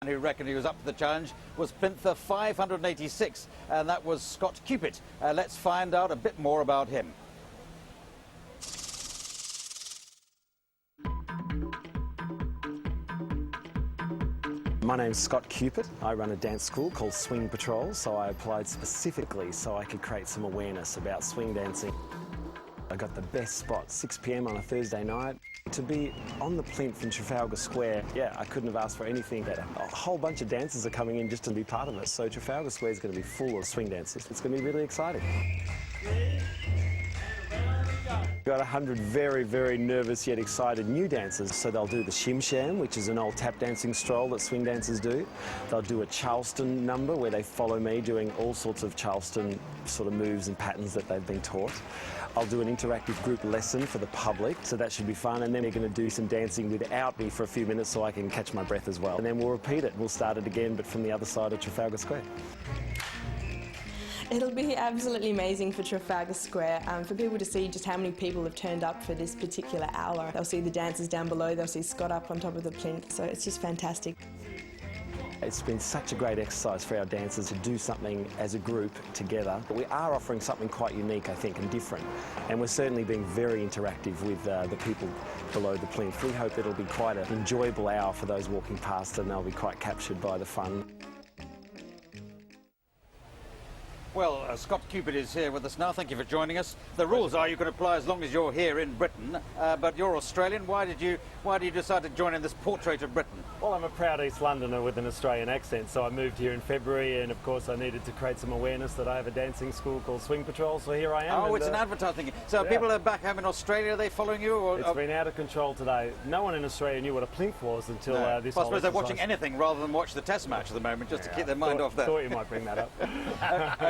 who reckoned he was up to the challenge was plinth 586, and that was Scott Cupit. Let's find out a bit more about him. My name's Scott Cupit. I run a dance school called Swing Patrol, so I applied specifically so I could create some awareness about swing dancing. I got the best spot, 6 p.m. on a Thursday night. To be on the plinth in Trafalgar Square, yeah, I couldn't have asked for anything better. A whole bunch of dancers are coming in just to be part of it, so Trafalgar Square is going to be full of swing dancers. It's going to be really exciting. Got 100 very, very nervous yet excited new dancers. So they'll do the shim sham, which is an old tap dancing stroll that swing dancers do. They'll do a Charleston number where they follow me doing all sorts of Charleston sort of moves and patterns that they've been taught. I'll do an interactive group lesson for the public, so that should be fun. And then they're going to do some dancing without me for a few minutes so I can catch my breath as well. And then we'll repeat it. We'll start it again, but from the other side of Trafalgar Square. It'll be absolutely amazing for Trafalgar Square, for people to see just how many people have turned up for this particular hour. They'll see the dancers down below, they'll see Scott up on top of the plinth, so it's just fantastic. It's been such a great exercise for our dancers to do something as a group together. But we are offering something quite unique, I think, and different. And we're certainly being very interactive with the people below the plinth. We hope it'll be quite an enjoyable hour for those walking past, and they'll be quite captured by the fun. Well, Scott Cupit is here with us now. Thank you for joining us. The rules are you can apply as long as you're here in Britain, but you're Australian. Why did you decide to join in this portrait of Britain? Well, I'm a proud East Londoner with an Australian accent, so I moved here in February, and of course I needed to create some awareness that I have a dancing school called Swing Patrol, so here I am. Oh, it's an advertising. So yeah. People are back home in Australia, are they following you? Or, it's been out of control today. No one in Australia knew what a plinth was until this well, I whole suppose they're watching anything rather than watch the test match at the moment, just to keep their mind off that. Thought you might bring that up.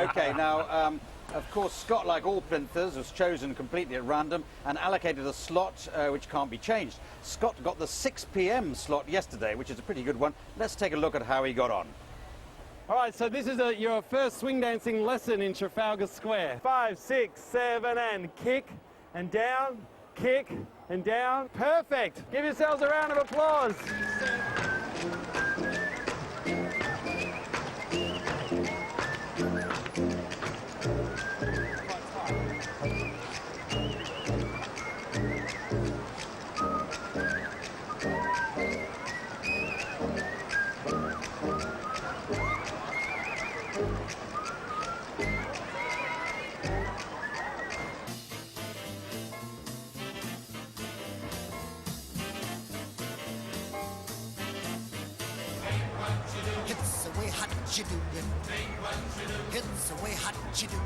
Okay, now, of course, Scott, like all plinthers, was chosen completely at random and allocated a slot which can't be changed. Scott got the 6 p.m. slot yesterday, which is a pretty good one. Let's take a look at how he got on. All right, so this is your first swing dancing lesson in Trafalgar Square. 5, 6, 7, and kick and down, kick and down. Perfect. Give yourselves a round of applause. Hits away, hot you doing? Hits away, hot you doing?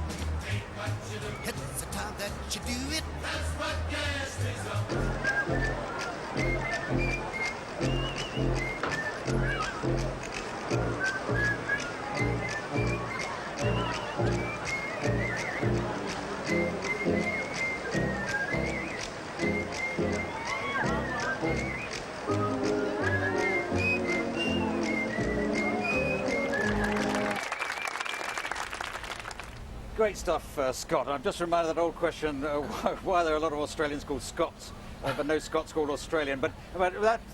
Hits the time that you do it. That's what gas is Great stuff, Scott. I'm just reminded of that old question, why there are a lot of Australians called Scots, but no Scots called Australian. But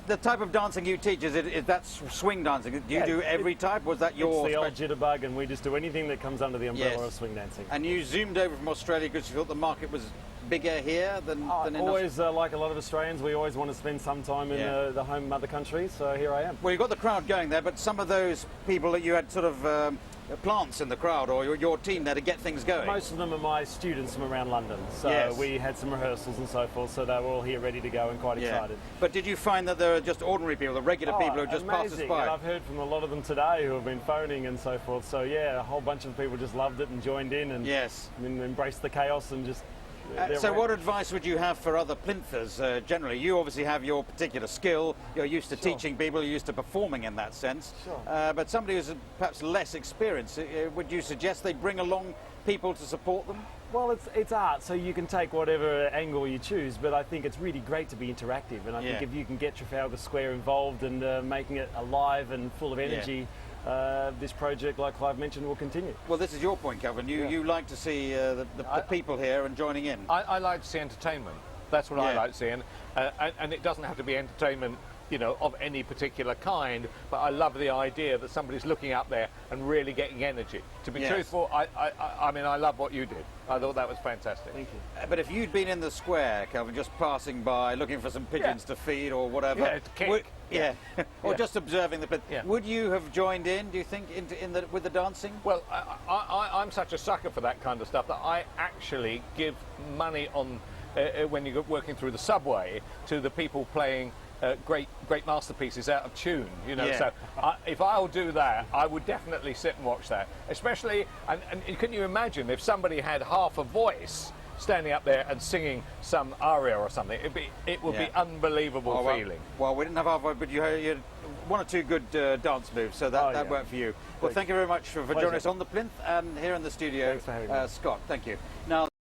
the type of dancing you teach, is that swing dancing? Do you do every type? Was that your... It's the old jitterbug, and we just do anything that comes under the umbrella of swing dancing. And you zoomed over from Australia because you thought the market was bigger here than in always, like a lot of Australians, we always want to spend some time in the home mother country, so here I am. Well, you've got the crowd going there, but some of those people that you had sort of plants in the crowd, or your team there to get things going? Most of them are my students from around London, so we had some rehearsals and so forth, so they were all here ready to go and quite excited. But did you find that there are just ordinary people, the regular people who just pass us by? And I've heard from a lot of them today who have been phoning and so forth, so yeah, a whole bunch of people just loved it and joined in and embraced the chaos and just... So what advice would you have for other plinthers generally? You obviously have your particular skill, you're used to teaching people, you're used to performing in that sense. But somebody who's perhaps less experienced, would you suggest they bring along people to support them? Well, it's art, so you can take whatever angle you choose, but I think it's really great to be interactive, and I think if you can get Trafalgar Square involved and making it alive and full of energy, this project, like Clive mentioned, will continue. Well, this is your point, Calvin. You like to see the people here and joining in. I like to see entertainment. That's what I like seeing. And it doesn't have to be entertainment you know, of any particular kind, but I love the idea that somebody's looking up there and really getting energy. To be truthful, I mean, I love what you did. I thought that was fantastic. Thank you. But if you'd been in the square, Kelvin, just passing by, looking for some pigeons to feed or whatever, to kick. or just observing the plinth, would you have joined in, do you think, with the dancing? Well, I'm such a sucker for that kind of stuff that I actually give money on when you're working through the subway to the people playing great masterpieces out of tune, you know. So if I'll do that, I would definitely sit and watch that. Especially, and can you imagine if somebody had half a voice standing up there and singing some aria or something? It would be unbelievable feeling. Well, we didn't have half, but you had one or two good dance moves, so that worked for you. Well, thank you very much for joining us on the plinth and here in the studio. Thanks for having me. Scott, thank you. Now.